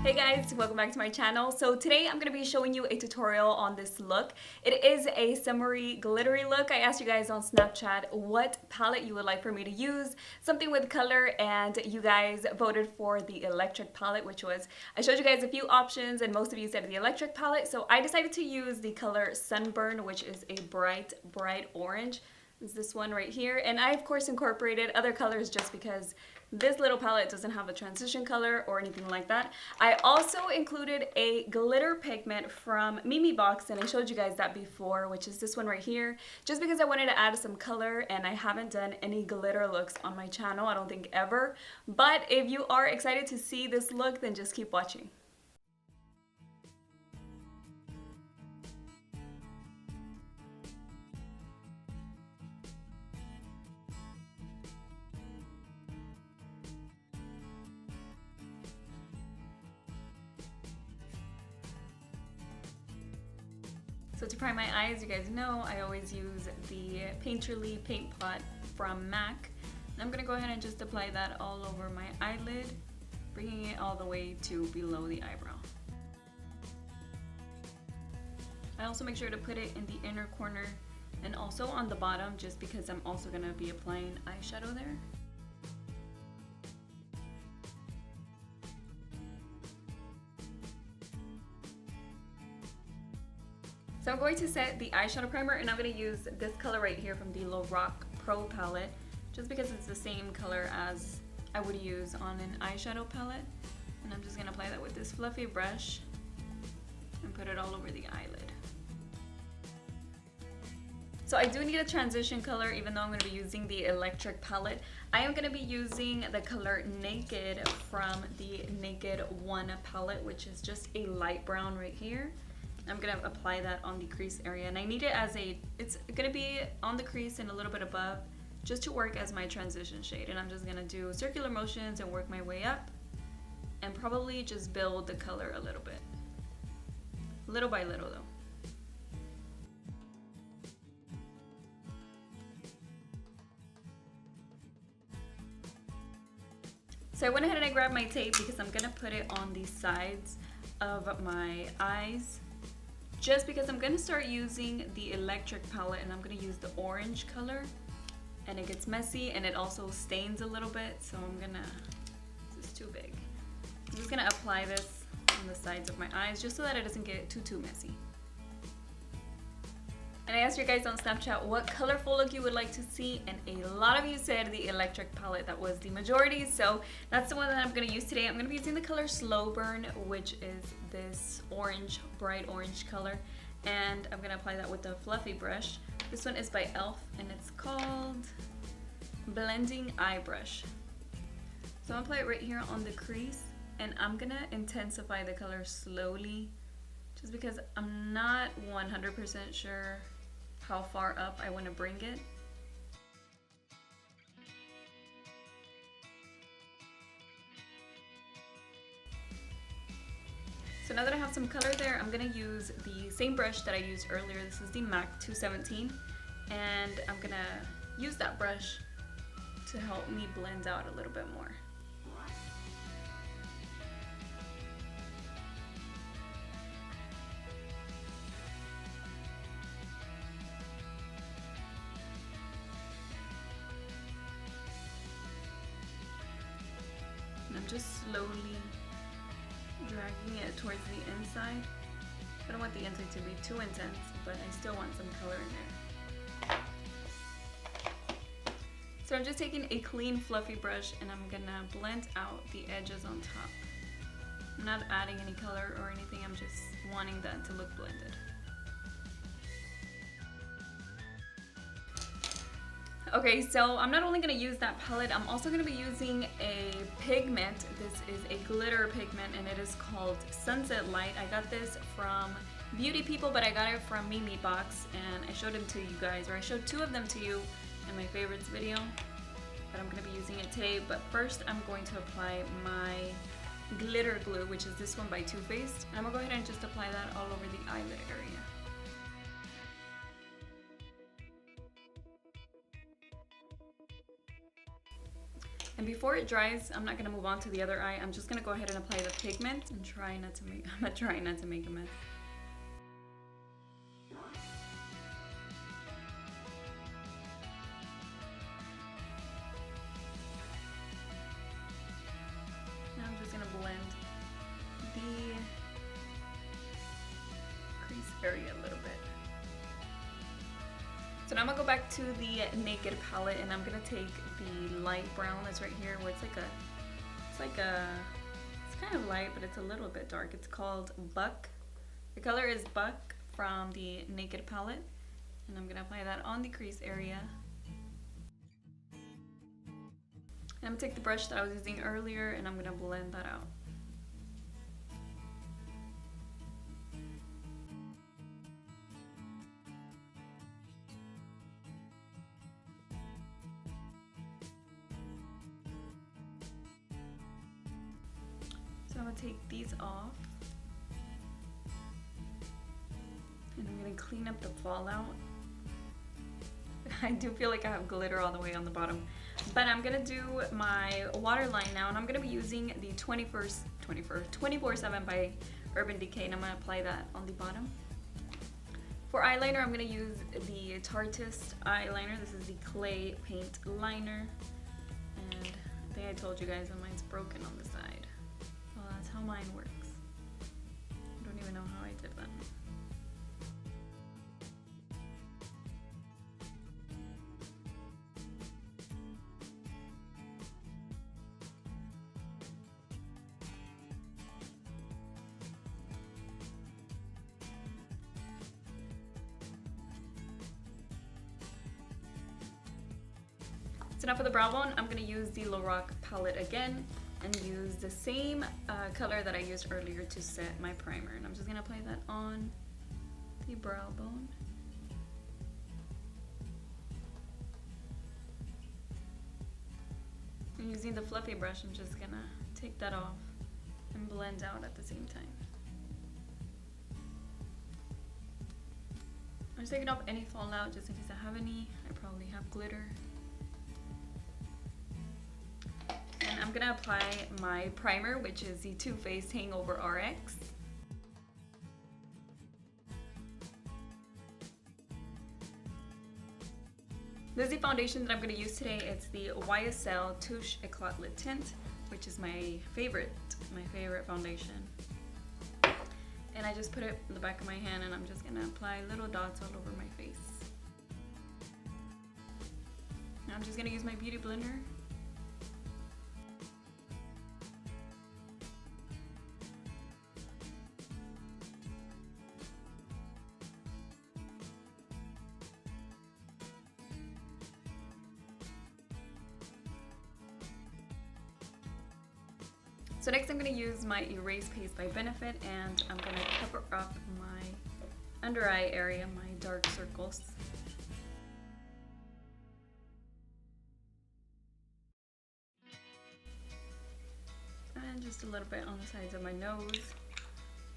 Hey guys, welcome back to my channel. So today I'm going to be showing you a tutorial on this look. It is a summery glittery look. I asked you guys on Snapchat what palette you would like for me to use, something with color, and you guys voted for the electric palette, which was, I showed you guys a few options and most of you said the electric palette. So I decided to use the color Sunburn, which is a bright orange. Is this one right here, and I of course incorporated other colors just because this little palette doesn't have a transition color or anything like that. I also included a glitter pigment from Mimi Box, and I showed you guys that before, which is this one right here, just because I wanted to add some color, and I haven't done any glitter looks on my channel, I don't think ever. But if you are excited to see this look, then just keep watching. So to prime my eyes, you guys know I always use the Painterly Paint Pot from MAC. And I'm going to go ahead and just apply that all over my eyelid, bringing it all the way to below the eyebrow. I also make sure to put it in the inner corner and also on the bottom, just because I'm also going to be applying eyeshadow there. So I'm going to set the eyeshadow primer, and I'm going to use this color right here from the Lorac Pro palette, just because it's the same color as I would use on an eyeshadow palette. And I'm just going to apply that with this fluffy brush and put it all over the eyelid. So I do need a transition color, even though I'm going to be using the electric palette. I am going to be using the color Naked from the Naked 1 palette, which is just a light brown right here. I'm going to apply that on the crease area, and I need it as it's going to be on the crease and a little bit above, just to work as my transition shade. And I'm just going to do circular motions and work my way up, and probably just build the color a little bit. Little by little though. So I went ahead and I grabbed my tape because I'm going to put it on the sides of my eyes, just because I'm going to start using the electric palette, and I'm going to use the orange color, and it gets messy and it also stains a little bit, so I'm going to, this is too big. I'm just going to apply this on the sides of my eyes just so that it doesn't get too messy. And I asked you guys on Snapchat what colorful look you would like to see, and a lot of you said the electric palette. That was the majority, so that's the one that I'm going to use today. I'm going to be using the color Slow Burn, which is this orange, bright orange color, and I'm going to apply that with a fluffy brush. This one is by e.l.f. and it's called Blending Eye Brush. So I'm going to apply it right here on the crease, and I'm going to intensify the color slowly, just because I'm not 100% sure how far up I want to bring it. So now that I have some color there, I'm going to use the same brush that I used earlier. This is the MAC 217, and I'm going to use that brush to help me blend out a little bit more. I'm just slowly dragging it towards the inside. I don't want the inside to be too intense, but I still want some color in there. So I'm just taking a clean fluffy brush, and I'm gonna blend out the edges on top. I'm not adding any color or anything, I'm just wanting that to look blended. Okay, so I'm not only going to use that palette, I'm also going to be using a pigment. This is a glitter pigment, and it is called Sunset Light. I got this from Beauty People, but I got it from Mimi Box, and I showed them to you guys, or I showed two of them to you in my favorites video, but I'm going to be using it today. But first I'm going to apply my glitter glue, which is this one by Too Faced, and I'm going to go ahead and just apply that all over the eyelid area. And before it dries, I'm not gonna move on to the other eye. I'm just gonna go ahead and apply the pigment and try not to make, I'm trying not to make a mess. Now I'm just gonna blend the crease area a little bit. So now I'm gonna go back to the Naked palette and I'm gonna take the light brown that's right here where it's kind of light, but it's a little bit dark. It's called Buck. The color is Buck from the Naked palette. And I'm gonna apply that on the crease area. And I'm gonna take the brush that I was using earlier and I'm gonna blend that out. So I'm gonna take these off and I'm gonna clean up the fallout. I do feel like I have glitter all the way on the bottom, but I'm gonna do my waterline now and I'm gonna be using the 24/7 by Urban Decay and I'm gonna apply that on the bottom. For eyeliner, I'm gonna use the Tarteist eyeliner. This is the clay paint liner. And I think I told you guys that mine's broken on the side. Well, that's how mine works. I don't even know how I did that. So now for the brow bone, I'm going to use the Lorac palette again and use the same color that I used earlier to set my primer. And I'm just going to apply that on the brow bone. And using the fluffy brush, I'm just going to take that off and blend out at the same time. I'm just taking off any fallout just in case I have any. I probably have glitter. And I'm gonna apply my primer, which is the Too Faced Hangover RX. This is the foundation that I'm gonna use today. It's the YSL Touche Eclat Lip Tint, which is my favorite foundation. And I just put it in the back of my hand and I'm just gonna apply little dots all over my face. Now I'm just gonna use my beauty blender. So next I'm going to use my Erase Paste by Benefit and I'm going to cover up my under eye area, my dark circles. And just a little bit on the sides of my nose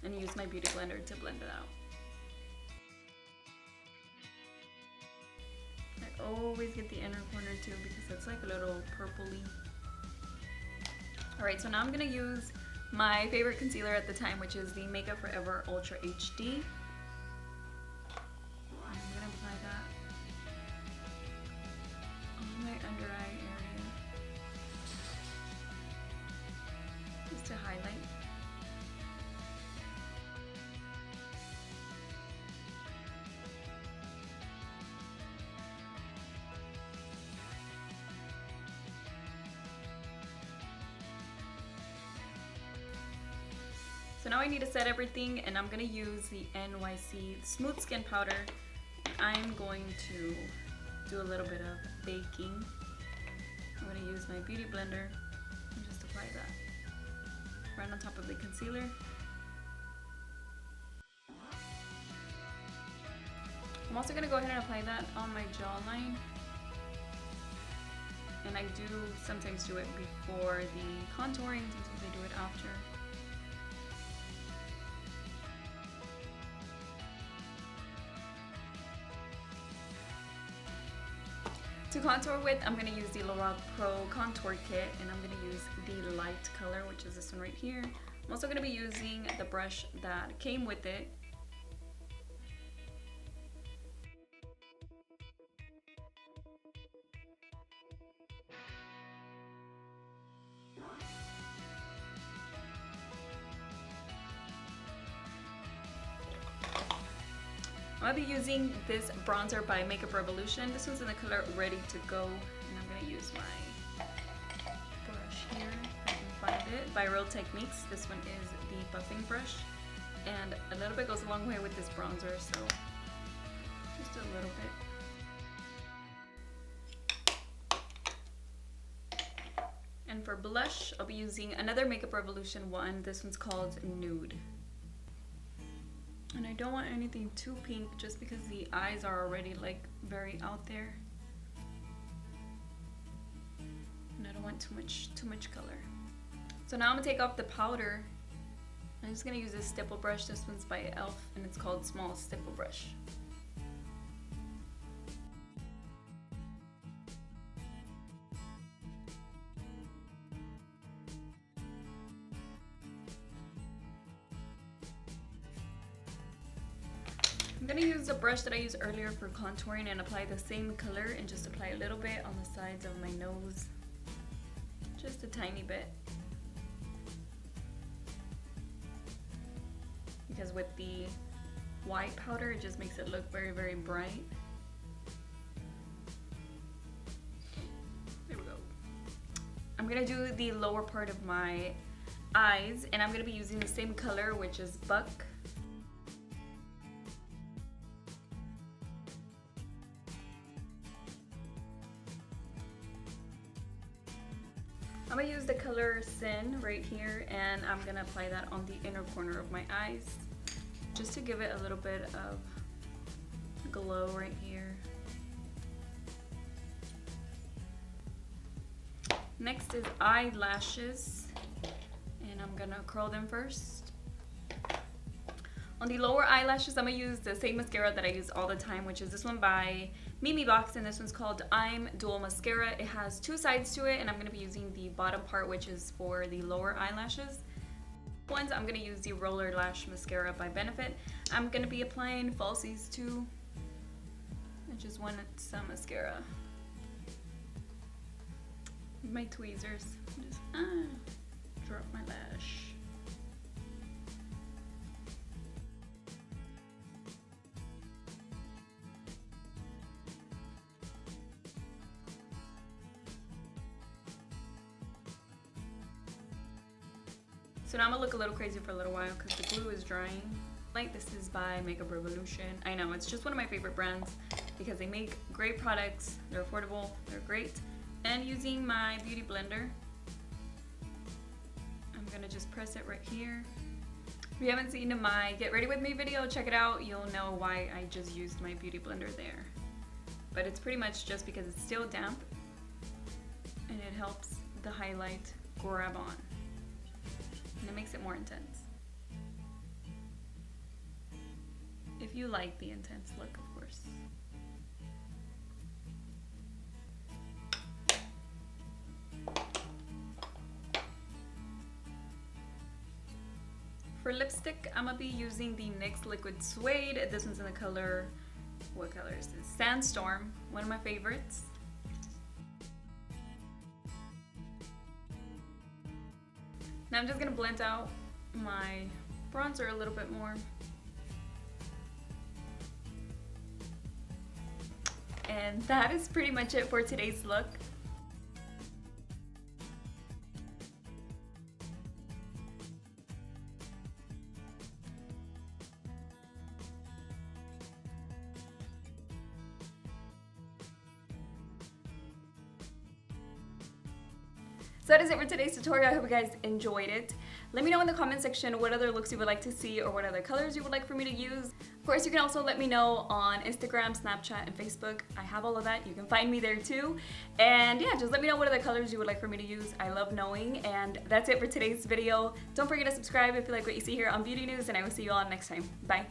and use my beauty blender to blend it out. I always get the inner corner too because it's like a little purpley. Alright, so now I'm going to use my favorite concealer at the time, which is the Makeup Forever Ultra HD. I'm going to apply that on my under eye area, just to highlight. So now I need to set everything and I'm going to use the NYC Smooth Skin Powder. I'm going to do a little bit of baking. I'm going to use my beauty blender and just apply that right on top of the concealer. I'm also going to go ahead and apply that on my jawline. And I do sometimes do it before the contouring, sometimes I do it after. To contour with, I'm going to use the Lorac Pro Contour Kit, and I'm going to use the light color, which is this one right here. I'm also going to be using the brush that came with it. I'll be using this bronzer by Makeup Revolution. This one's in the color Ready to Go, and I'm gonna use my brush here, if I can find it, by Real Techniques. This one is the buffing brush, and a little bit goes a long way with this bronzer, so just a little bit. And for blush, I'll be using another Makeup Revolution one. This one's called Nude. And I don't want anything too pink just because the eyes are already like very out there. And I don't want too much color. So now I'm gonna take off the powder. I'm just gonna use this stipple brush. This one's by e.l.f. and it's called Small Stipple Brush. I'm going to use the brush that I used earlier for contouring and apply the same color and just apply a little bit on the sides of my nose. Just a tiny bit. Because with the white powder, it just makes it look very, very bright. There we go. I'm going to do the lower part of my eyes, and I'm going to be using the same color, which is Buck. I'm going to use the color Sin right here, and I'm going to apply that on the inner corner of my eyes just to give it a little bit of glow right here. Next is eyelashes, and I'm going to curl them first. On the lower eyelashes, I'm going to use the same mascara that I use all the time, which is this one by Mimi Box, and this one's called I'm Dual Mascara. It has two sides to it, and I'm going to be using the bottom part, which is for the lower eyelashes. Ones, I'm going to use the Roller Lash Mascara by Benefit. I'm going to be applying falsies too. I just want some mascara. My tweezers. Just drop my lash. So now I'm gonna look a little crazy for a little while because the glue is drying. Like, this is by Makeup Revolution. I know, it's just one of my favorite brands because they make great products, they're affordable, they're great. And using my beauty blender, I'm gonna just press it right here. If you haven't seen my Get Ready With Me video, check it out. You'll know why I just used my beauty blender there. But it's pretty much just because it's still damp and it helps the highlight grab on. And it makes it more intense. If you like the intense look, of course. For lipstick, I'm gonna be using the NYX Liquid Suede. This one's in the color, what color is this? Sandstorm, one of my favorites. Now I'm just gonna blend out my bronzer a little bit more. And that is pretty much it for today's look. So that is it for today's tutorial. I hope you guys enjoyed it. Let me know in the comment section what other looks you would like to see or what other colors you would like for me to use. Of course, you can also let me know on Instagram, Snapchat, and Facebook. I have all of that. You can find me there too. And yeah, just let me know what other colors you would like for me to use. I love knowing. And that's it for today's video. Don't forget to subscribe if you like what you see here on Beauty News, and I will see you all next time. Bye.